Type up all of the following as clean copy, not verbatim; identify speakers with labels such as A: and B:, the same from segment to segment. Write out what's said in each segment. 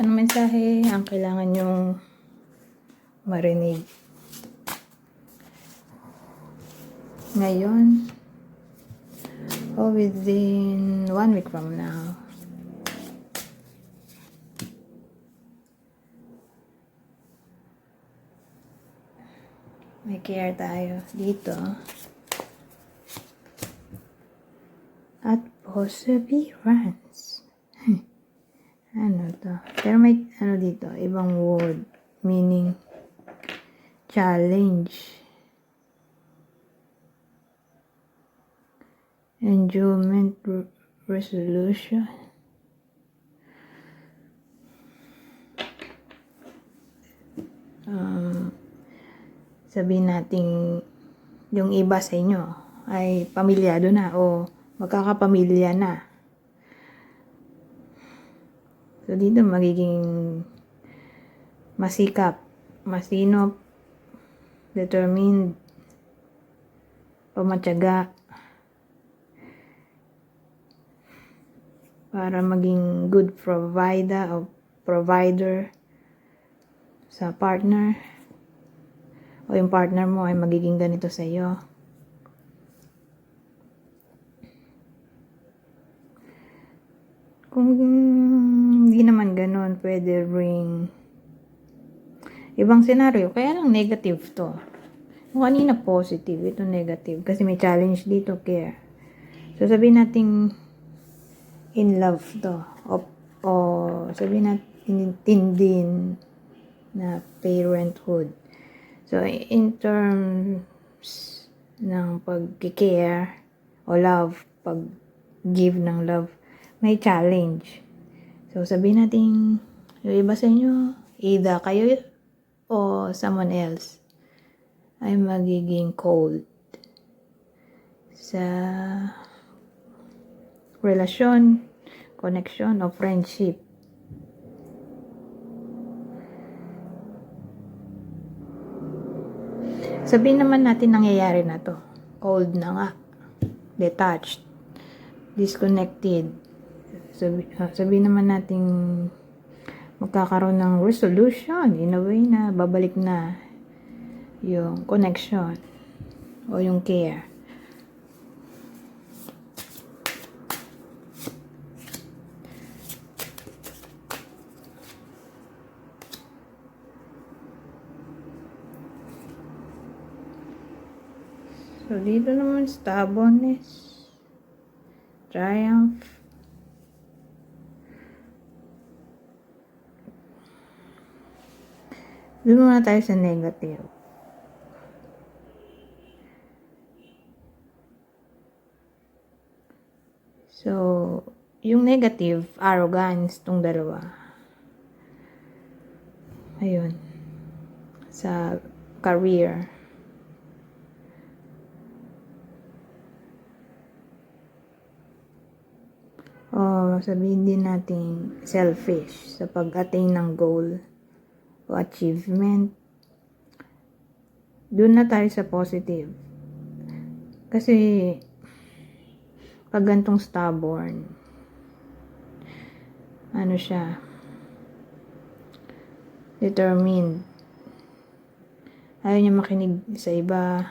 A: Anong mensahe ang kailangan nyong marinig ngayon o within 1 week from now? May care tayo dito. At perseverance. Ano to? Pero may ano dito, ibang word. Meaning, challenge. Enjoyment, resolution. Sabihin natin, yung iba sa inyo ay pamilyado na o magkakapamilya na. So, dito magiging masikap, masinop, determined, pamatyaga, para maging good provider sa partner, o yung partner mo ay magiging ganito sa iyo. Kung hindi naman ganun, pwede ring ibang senaryo, kaya lang negative to. Kung kanina positive, ito negative, kasi may challenge dito, care. So, sabihin natin in love to, o sabihin natin din na parenthood. So, in terms ng pag-care o love, pag-give ng love, may challenge. So, sabihin natin, yung iba sa inyo, either kayo o someone else ay magiging cold sa relasyon, connection, o friendship. Sabihin naman natin nangyayari na to. Cold na nga. Detached. Disconnected. Sabihin naman natin magkakaroon ng resolution in a way na babalik na yung connection o yung care. So, dito naman stubbornness, triumph, doon muna tayo sa negative. So, yung negative, arrogance, tong dalawa. Ayun. Sa career. O sabihin din natin selfish sa pag-attain ng goal o achievement. Doon na tayo sa positive. Kasi pag gantong stubborn, ano siya, determined. Ayaw niya makinig sa iba.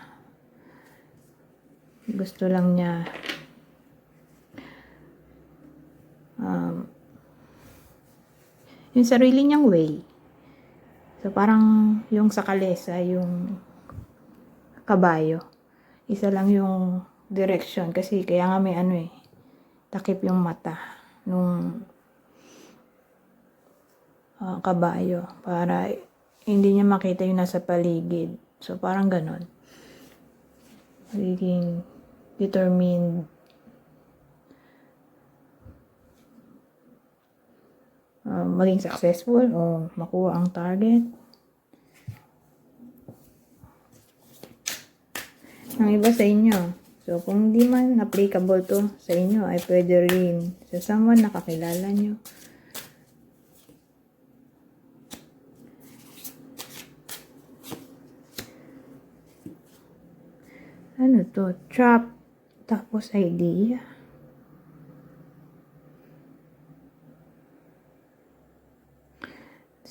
A: Gusto lang niya yung sarili niyang way. So, parang yung sa kalesa, yung kabayo. Isa lang yung direction. Kasi kaya nga may takip yung mata nung kabayo. Para hindi niya makita yung nasa paligid. So, parang ganon. Magiging determined. Maging successful o makuha ang target. Ang iba sa inyo. So, kung hindi man applicable to sa inyo, ay pwede rin sa someone na kakilala nyo. Ano to? Trap. Tapos idea.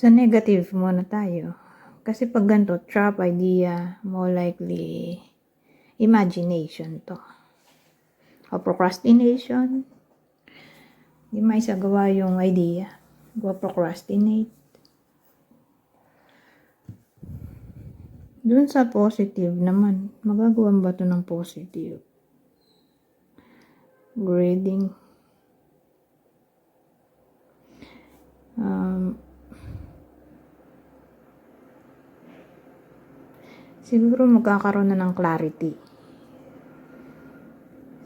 A: Sa negative muna tayo. Kasi pag ganito, trap idea, more likely imagination to. O procrastination. Di maisagawa yung idea. Procrastinate. Dun sa positive naman, magagawa ba to ng positive? Grading. Siguro magkakaroon na ng clarity.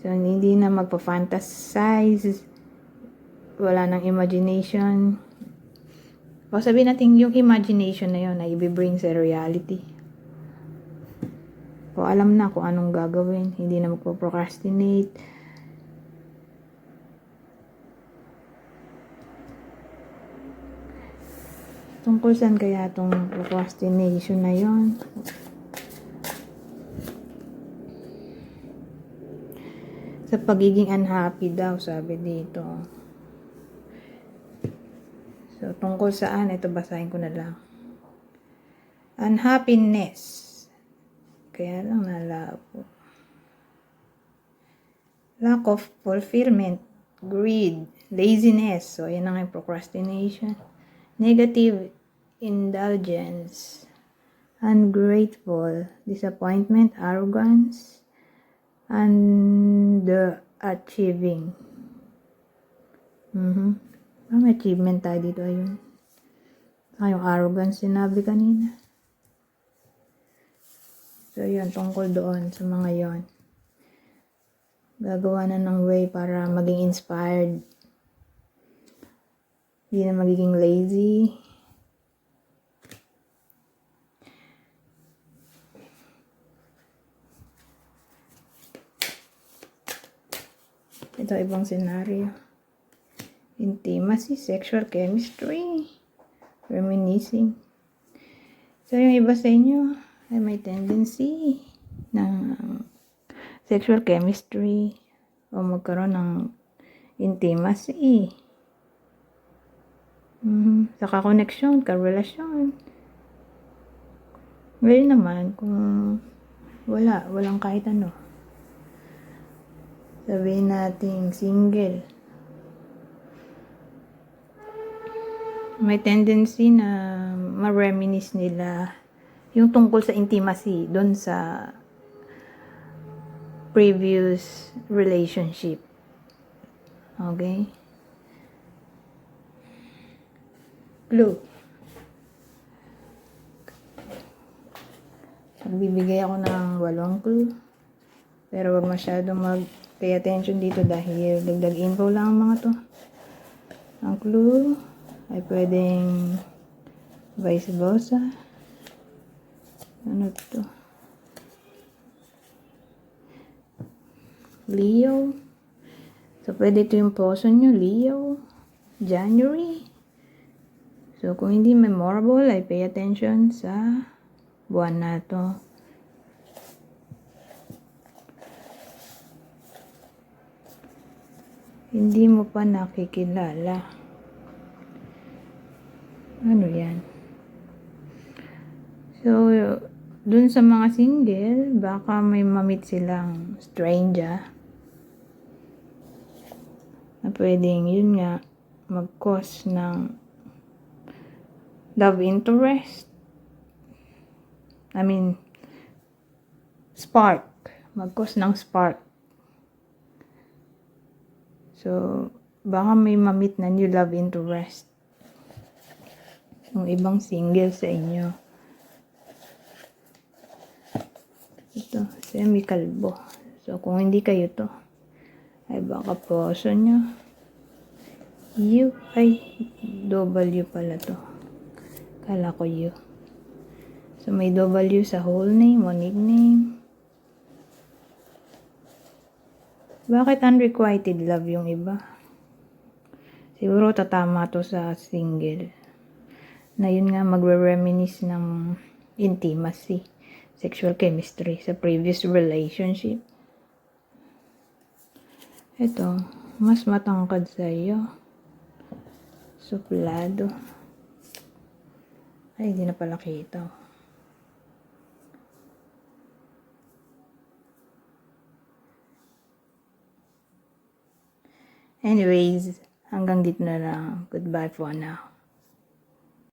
A: So, hindi na magpa-fantasize, wala nang imagination. O sabihin natin yung imagination na yun ay i-bring sa reality. O alam na kung anong gagawin, hindi na magpo-procrastinate. Tungkol saan kaya itong procrastination na yun? Sa pagiging unhappy daw, sabi dito. So, tungkol saan? Ito, basahin ko na lang. Unhappiness. Kaya lang nalabo. Lack of fulfillment. Greed. Laziness. So, yan ang procrastination. Negative indulgence. Ungrateful. Disappointment. Arrogance. Underachieving. Ang achievement tayo dito, ayun. Yung arrogance sinabi kanina. So, yun, tungkol doon sa mga yon. Gagawa na ng way para maging inspired. Hindi na magiging lazy. Ito, ibang scenario. Intimacy, sexual chemistry, reminiscing. So, yung iba sa inyo ay may tendency ng sexual chemistry o magkaroon ng intimacy. Sa kakoneksyon, karelasyon. Ngayon naman, kung walang kahit ano. Sabihin natin single. May tendency na ma-reminisce nila yung tungkol sa intimacy doon sa previous relationship. Okay? Clue. Magbibigay ako ng 8 clue. Pero wag masyadong mag-pay attention dito dahil dagdag info lang ang mga to. Ang clue ay pwedeng vice versa. Ano to? Leo. So, pwede ito yung person nyo. Leo. January. So, kung hindi memorable, ay pay attention sa buwan na to. Hindi mo pa nakikilala. Ano yan? So, dun sa mga single, baka may mamit silang stranger na pwedeng, yun nga, mag-cause ng love interest. I mean, spark. Mag-cause ng spark. So, baka may mamit na new love interest. Yung ibang single sa inyo. Ito, semi-kalbo. So, kung hindi kayo to, ay baka poso nyo. U, ay, W pala to. Kala ko U. So, may W sa whole name o nickname. Bakit unrequited love yung iba? Siguro tatama to sa single. Na yun nga magre-reminisce ng intimacy, sexual chemistry sa previous relationship. Ito, mas matangkad sa iyo. Suplado. Ay, di na pala kita. Anyways, hanggang dito na lang. Goodbye for now.